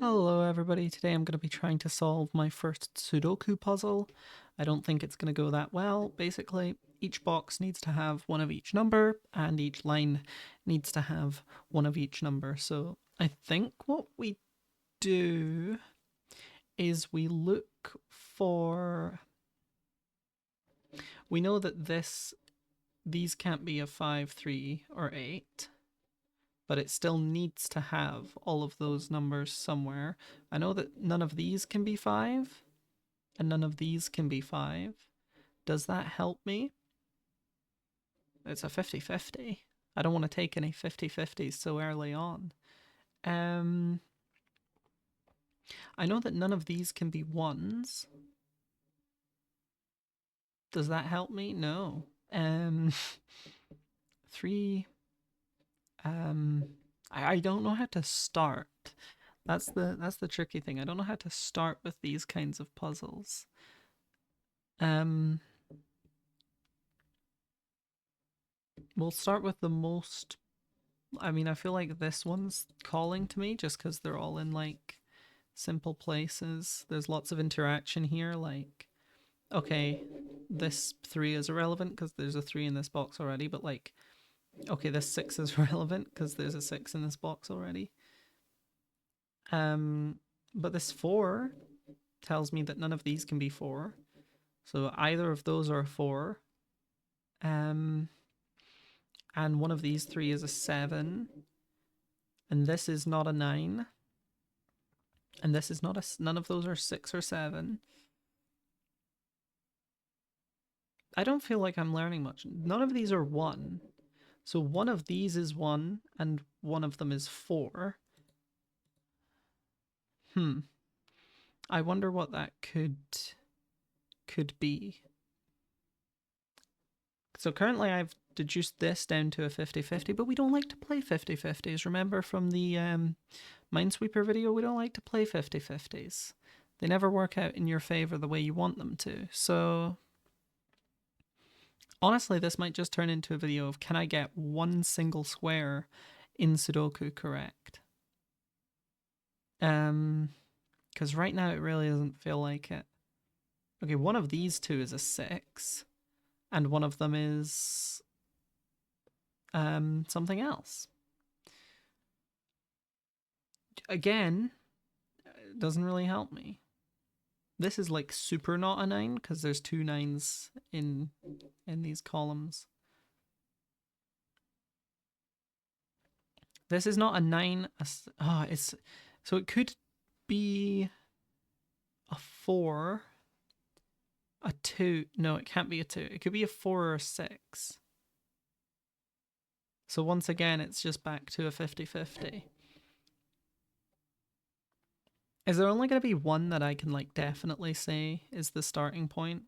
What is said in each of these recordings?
Hello everybody, today I'm going to be trying to solve my first sudoku puzzle. I don't think it's going to go that well. Basically, each box needs to have one of each number and each line needs to have one of each number. So I think what we do is we look for... We know that these can't be a 5, 3, or 8. But it still needs to have all of those numbers somewhere. I know that none of these can be 5, and none of these can be 5. Does that help me? It's a 50-50. I don't want to take any 50-50s so early on. I know that none of these can be 1s. Does that help me? No. 3... I don't know how to start. That's the tricky thing. I don't know how to start with these kinds of puzzles. We'll start with the most... I mean, I feel like this one's calling to me just because they're all in like simple places. There's lots of interaction here. Like, okay, this 3 is irrelevant because there's a 3 in this box already, but like, okay, this 6 is relevant because there's a 6 in this box already. But this 4 tells me that none of these can be 4. So either of those are a 4. And one of these 3 is a 7. And this is not a 9. And this is not a... None of those are 6 or 7. I don't feel like I'm learning much. None of these are 1. So one of these is 1, and one of them is 4. I wonder what that could be. So currently I've deduced this down to a 50-50, but we don't like to play 50-50s. Remember from the Minesweeper video, we don't like to play 50-50s. They never work out in your favor the way you want them to. So honestly, this might just turn into a video of can I get one single square in Sudoku correct? Because right now it really doesn't feel like it. Okay, one of these two is a 6, and one of them is something else. Again, it doesn't really help me. This is like super not a 9 because there's 2 9s in these columns. This is not a 9. So it could be a 4, a 2. No, it can't be a 2. It could be a 4 or a 6. So once again, it's just back to a 50-50. Is there only going to be one that I can like definitely say is the starting point?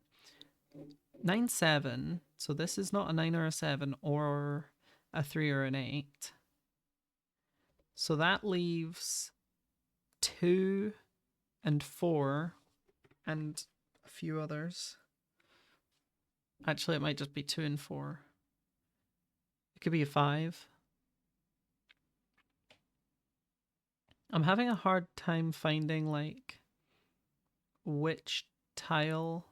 9, 7. So this is not a 9 or a 7 or a 3 or an 8. So that leaves 2 and 4 and a few others. Actually, it might just be 2 and 4. It could be a 5. I'm having a hard time finding like which tile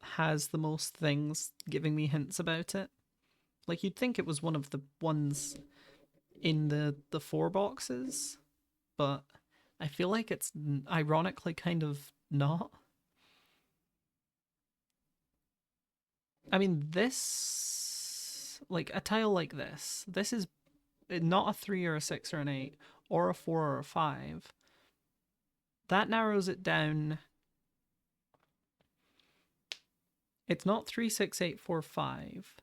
has the most things giving me hints about it. Like you'd think it was one of the ones in the 4 boxes, but I feel like it's ironically kind of not. I mean, this, like a tile like this is not a 3 or a 6 or an 8 or a 4 or a 5. That narrows it down. It's not 3, 6, 8, 4, 5.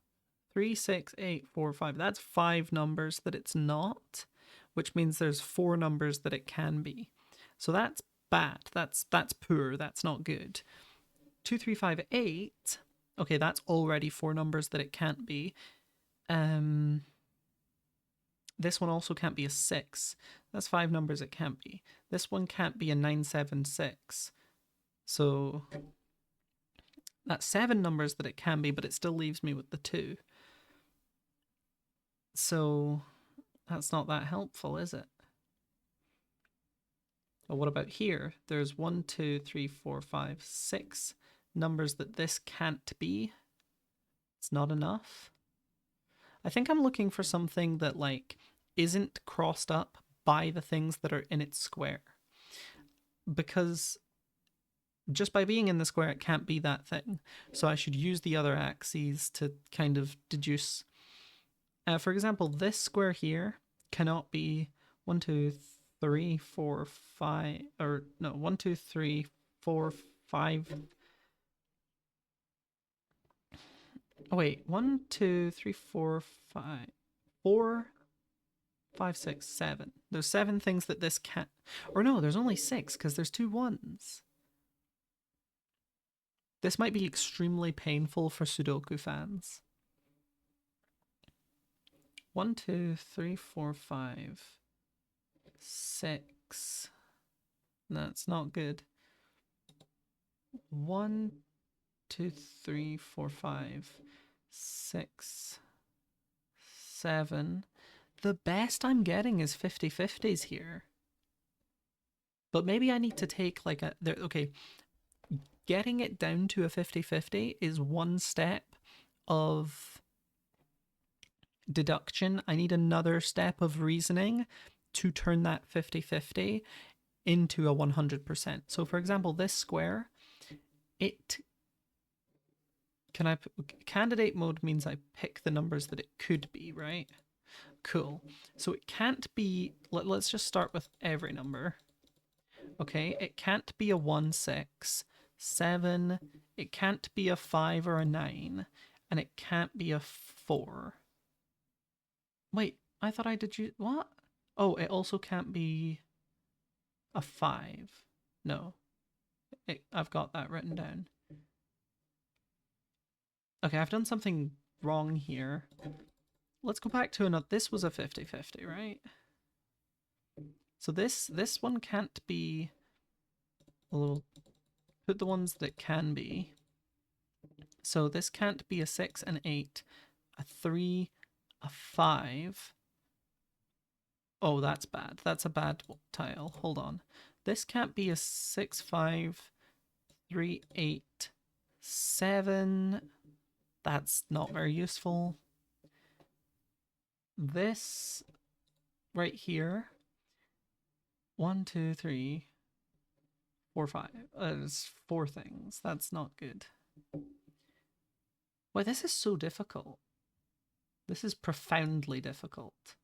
3, 6, 8, 4, 5. That's 5 numbers that it's not, which means there's 4 numbers that it can be. So that's bad. That's poor. That's not good. 2, 3, 5, 8. Okay, that's already 4 numbers that it can't be. This one also can't be a 6. That's 5 numbers it can't be. This one can't be a 9, 7, 6. So that's 7 numbers that it can be, but it still leaves me with the 2. So that's not that helpful, is it? But what about here? There's 1, 2, 3, 4, 5, 6 numbers that this can't be. It's not enough. I think I'm looking for something that like isn't crossed up by the things that are in its square. Because just by being in the square, it can't be that thing. So I should use the other axes to kind of deduce. For example, this square here cannot be 1, 2, 3, 4, 5, or no, 1, 2, 3, 4, 5. Oh wait, 1, 2, 3, 4, 5, 4, 5, 6, 7. There's 7 things that this can't. Or no, there's only 6 because there's 2 1s. This might be extremely painful for Sudoku fans. 1, 2, 3, 4, 5, 6. That's not good. 1, 2, 3, 4, 5, 6, 7. The best I'm getting is 50-50s here. But maybe I need to take like a... Okay, getting it down to a 50-50 is one step of deduction. I need another step of reasoning to turn that 50-50 into a 100%. So for example, this square, candidate mode means I pick the numbers that it could be, right? Cool. So it can't be, let's just start with every number. Okay, it can't be a 1, 6, 7, it can't be a 5 or a 9, and it can't be a 4. Wait, I thought I did you, what? Oh, it also can't be a 5. No, I've got that written down. Okay, I've done something wrong here. Let's go back to another, this was a 50-50, right? So this one can't be, we'll put the ones that can be. So this can't be a 6, an 8, a 3, a 5. Oh, that's bad. That's a bad tile. Hold on. This can't be a 6, 5, 3, 8, 7. That's not very useful. This right here. 1, 2, 3, 4, 5. There's 4 things. That's not good. Why, this is so difficult. This is profoundly difficult.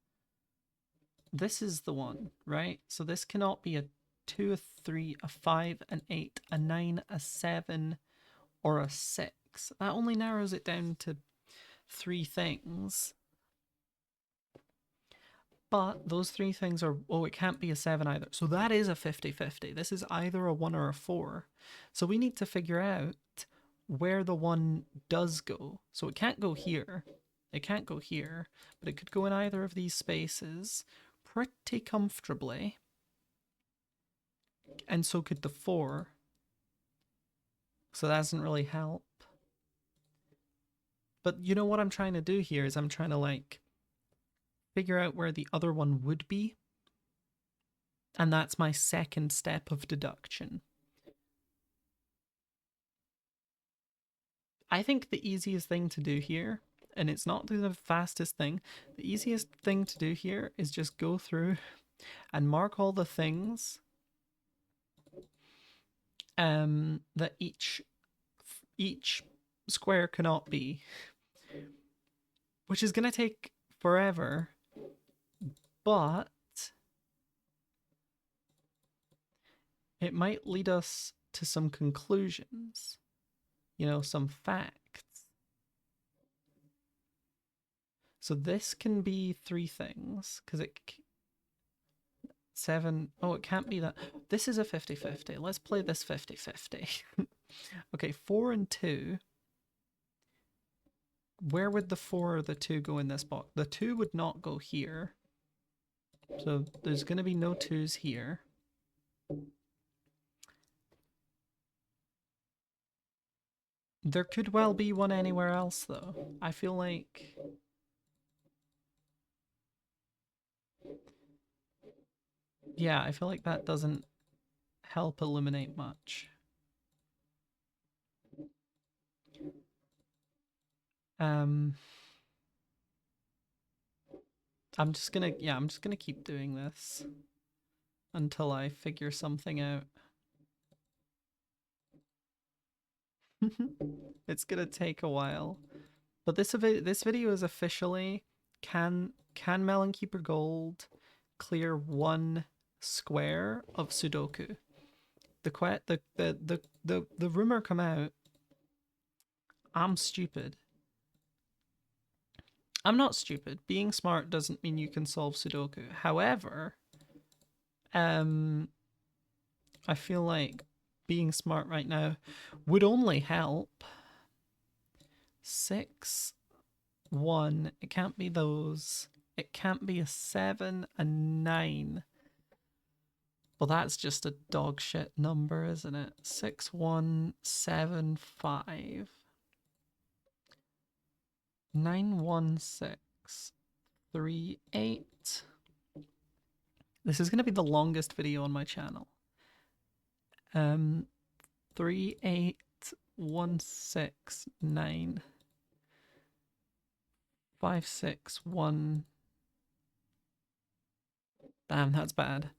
This is the one, right? So this cannot be a 2, a 3, a 5, an 8, a 9, a 7, or a 6. That only narrows it down to 3 things. But those 3 things are, oh, it can't be a 7 either. So that is a 50-50. This is either a 1 or a 4. So we need to figure out where the 1 does go. So it can't go here. It can't go here, but it could go in either of these spaces pretty comfortably. And so could the 4. So that doesn't really help. But you know what I'm trying to do here is I'm trying to like figure out where the other one would be. And that's my second step of deduction. I think the easiest thing to do here, and it's not the fastest thing, the easiest thing to do here is just go through and mark all the things that each square cannot be, which is going to take forever, but it might lead us to some conclusions, you know, some facts. So this can be 3 things, because it... 7... Oh, it can't be that. This is a 50-50. Let's play this 50-50. Okay, 4 and 2. Where would the 4 or the 2 go in this box? The 2 would not go here. So there's going to be no 2s here. There could well be one anywhere else, though. I feel like... Yeah, I feel like that doesn't help illuminate much. I'm just gonna keep doing this until I figure something out. It's gonna take a while. But this video is officially can MelonKeepR Gold clear one square of Sudoku? The rumor come out. I'm stupid. I'm not stupid. Being smart doesn't mean you can solve Sudoku. However, I feel like being smart right now would only help. 6, 1. It can't be those. It can't be a 7, a 9. Well, that's just a dog shit number, isn't it? 6, 1, 7, 5. 9, 1, 6, 3, 8. This is going to be the longest video on my channel. 3, 8, 1, 6, 9. 5, 6, 1. Damn, that's bad.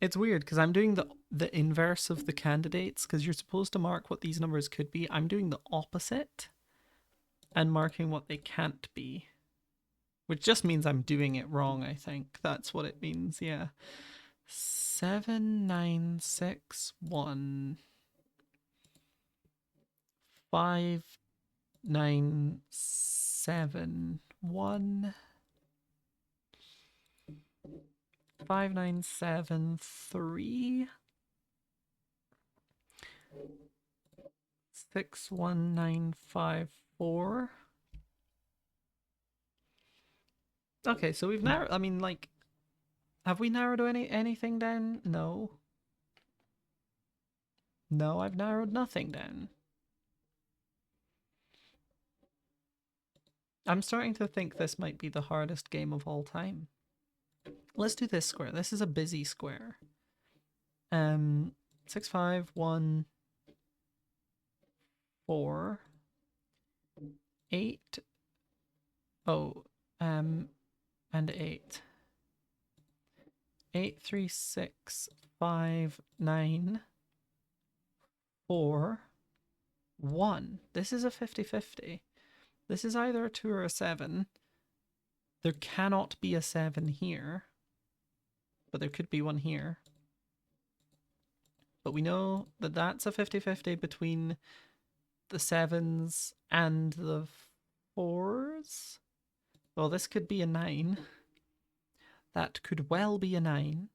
It's weird because I'm doing the inverse of the candidates, because you're supposed to mark what these numbers could be. I'm doing the opposite and marking what they can't be, which just means I'm doing it wrong. I think that's what it means. Yeah. 7, 9, 6, 1. 5, 9, 7, 1. 5, 9, 7, 3. 6, 1, 9, 5, 4. Okay, so we've narrowed. I mean, like, have we narrowed anything down? No. No, I've narrowed nothing down. I'm starting to think this might be the hardest game of all time. Let's do this square. This is a busy square. 6, 5, 1, 4, 8. Oh, and 8. 8, 3, 6, 5, 9, 4, 1. This is a 50-50. This is either a 2 or a 7. There cannot be a 7 here, but there could be one here. But we know that that's a 50-50 between the 7s and the 4s. Well, this could be a 9. That could well be a 9.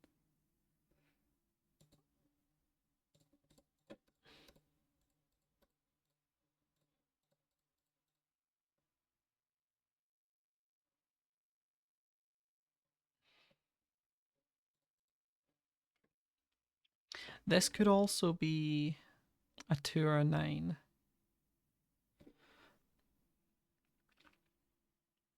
This could also be a 2 or a 9.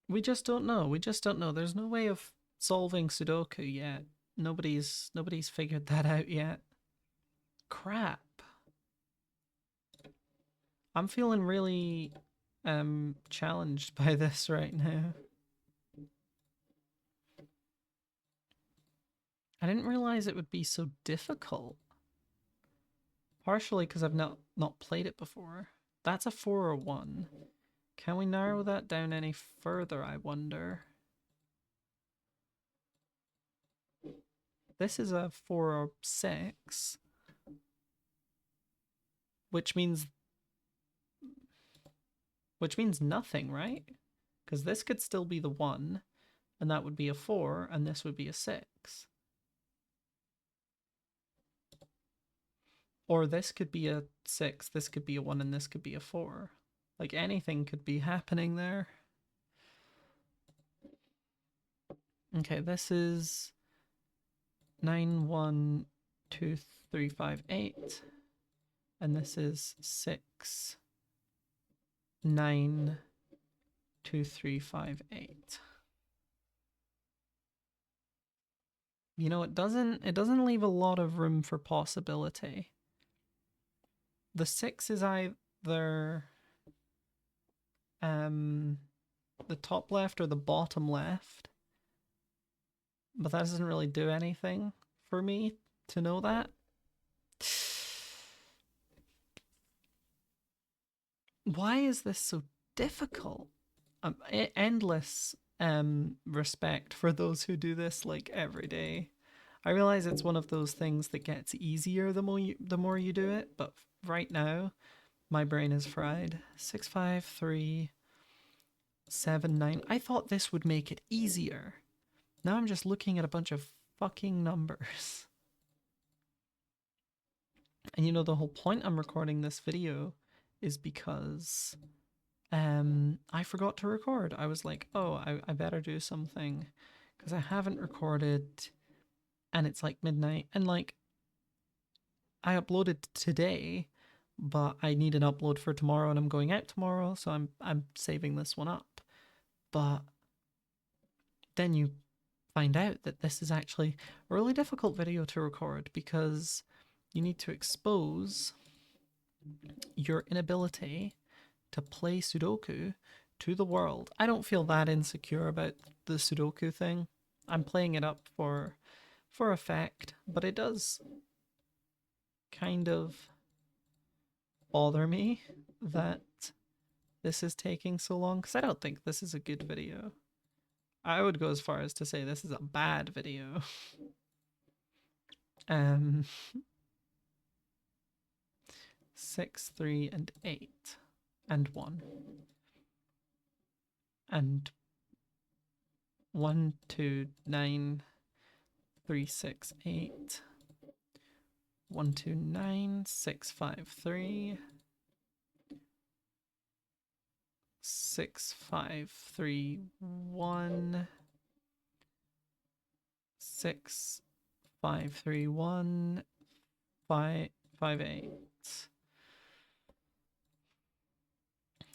We just don't know. We just don't know. There's no way of solving Sudoku yet. Nobody's figured that out yet. Crap. I'm feeling really challenged by this right now. I didn't realize it would be so difficult. Partially because I've not played it before. That's a 4 or 1. Can we narrow that down any further, I wonder? This is a 4 or 6. Which means nothing, right? Because this could still be the 1, and that would be a 4, and this would be a 6. Or this could be a 6, this could be a 1, and this could be a 4. Like, anything could be happening there. Okay, this is 9, 1, 2, 3, 5, 8. And this is 6, 9, 2, 3, 5, 8. You know, it doesn't leave a lot of room for possibility. The 6 is either the top left or the bottom left, but that doesn't really do anything for me to know that. Why is this so difficult? Endless respect for those who do this like every day. I realize it's one of those things that gets easier the more you do it, but right now my brain is fried. 65379. I thought this would make it easier. Now I'm just looking at a bunch of fucking numbers. And you know, the whole point I'm recording this video is because I forgot to record. I was like, oh, I better do something because I haven't recorded and it's like midnight. And like, I uploaded today, but I need an upload for tomorrow and I'm going out tomorrow, so I'm saving this one up. But then you find out that this is actually a really difficult video to record because you need to expose your inability to play Sudoku to the world. I don't feel that insecure about the Sudoku thing. I'm playing it up for effect, but it does kind of bother me that this is taking so long because I don't think this is a good video. I would go as far as to say this is a bad video. 6, 3, and 8, and 1, and 1, 2, 9, 3, 6, 8, 1, 2, 9, 6, 5, 3, 6, 5, 3, 1, 6, 5, 3, 1, 5, 5, 8.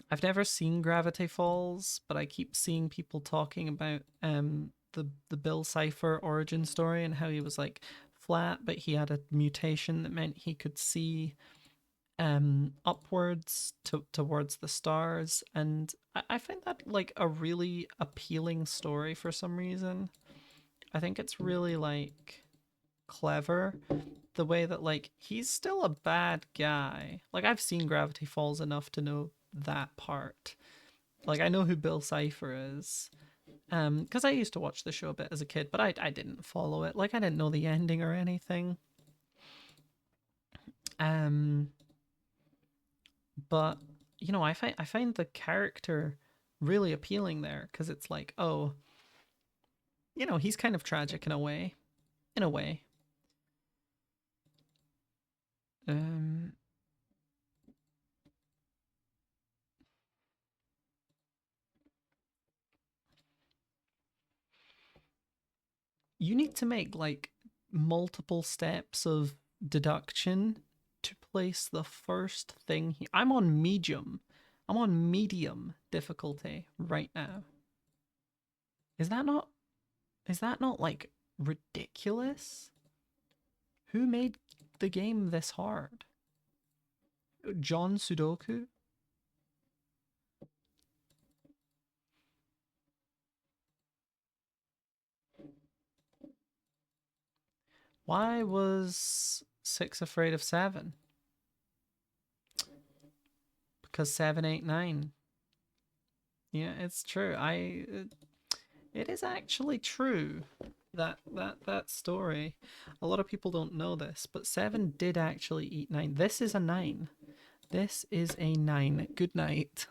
I've never seen Gravity Falls, but I keep seeing people talking about the Bill Cipher origin story and how he was like flat, but he had a mutation that meant he could see upwards towards the stars, and I find that like a really appealing story for some reason. I think it's really like clever the way that like he's still a bad guy. Like I've seen Gravity Falls enough to know that part. Like I know who Bill Cipher is. Because I used to watch the show a bit as a kid, but I didn't follow it. Like I didn't know the ending or anything. But you know, I find the character really appealing there because it's like, oh, you know, he's kind of tragic in a way. In a way. Um you need to make like multiple steps of deduction to place the first thing here. I'm on medium. I'm on medium difficulty right now. Is that not like ridiculous? Who made the game this hard? John Sudoku? Why was 6 afraid of 7? Because 7, 8, 9. Yeah, it's true. It is actually true that story. A lot of people don't know this, but 7 did actually eat 9. This is a 9. This is a 9. Good night.